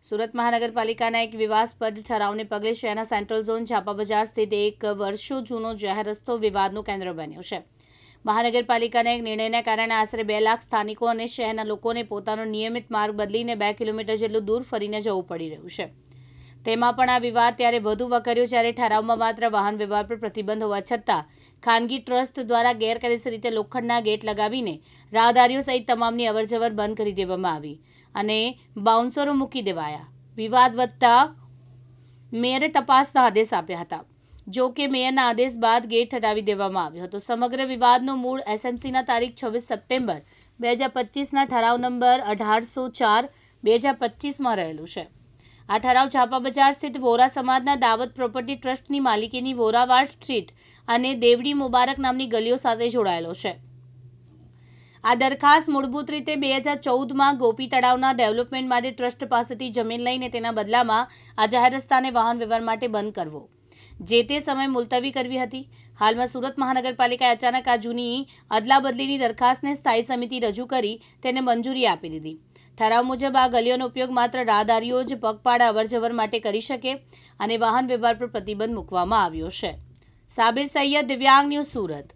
સુરત મહાનગરપાલિકાના એક વિવાદાસ્પદ ઠરાવને પગલે શહેરના સેન્ટ્રલ ઝોન ઝાપા બજાર સ્થિત એક વર્ષો જૂનો જાહેર રસ્તો વિવાદનું કેન્દ્ર બન્યો છે. મહાનગરપાલિકાના એક નિર્ણયના કારણે આશરે 2 લાખ સ્થાનિકો અને શહેરના લોકોને પોતાનો નિયમિત માર્ગ બદલીને 2 કિલોમીટર જેટલું દૂર ફરીને જવું પડી રહ્યું છે. તેમાં પણ આ વિવાદ ત્યારે વધુ વકર્યો જ્યારે ઠરાવમાં માત્ર વાહન વ્યવહાર પર પ્રતિબંધ હોવા છતાં ખાનગી ટ્રસ્ટ દ્વારા ગેરકાયદેસર રીતે લોખંડના ગેટ લગાવીને રાહદારીઓ સહિત તમામની અવરજવર બંધ કરી દેવામાં આવી અને બાઉન્સરો મૂકી દેવાયા. વિવાદ વધતા મેયરે તપાસના આદેશ આપ્યા હતા. જો કે મેયરના આદેશ બાદ ગેટ હટાવી દેવામાં આવ્યો હતો. સમગ્ર વિવાદનો મૂળ એસએમસીના તારીખ 26 સપ્ટેમ્બર 2025ના ઠરાવ નંબર 1804/2025માં રહેલું છે. આ ઠરાવ ઝાપા બજાર સ્થિત વોરા સમાજના દાવત પ્રોપર્ટી ટ્રસ્ટની માલિકીની વોરાવાડ સ્ટ્રીટ અને દેવડી મુબારક નામની ગલીઓ સાથે જોડાયેલો છે. આ દરખાસ્ત મૂળભૂત રીતે 2014માં ગોપી તળાવના ડેવલપમેન્ટ માટે ટ્રસ્ટ પાસેથી જમીન લઈને તેના બદલામાં આ જાહેર રસ્તાને વાહન વ્યવહાર માટે બંધ કરવો જે તે સમયે મુલતવી કરવી હતી. હાલમાં સુરત મહાનગરપાલિકાએ અચાનક આ જૂની અદલાબદલીની દરખાસ્તને સ્થાયી સમિતિ રજૂ કરી તેને મંજૂરી આપી દીધી. ઠરાવ મુજબ આ ગલીઓનો ઉપયોગ માત્ર રાહદારીઓ જ પગપાળા અવરજવર માટે કરી શકે અને વાહન વ્યવહાર પર પ્રતિબંધ મૂકવામાં આવ્યો છે. સાબિર સૈયદ, દિવ્યાંગ ન્યૂઝ, સુરત.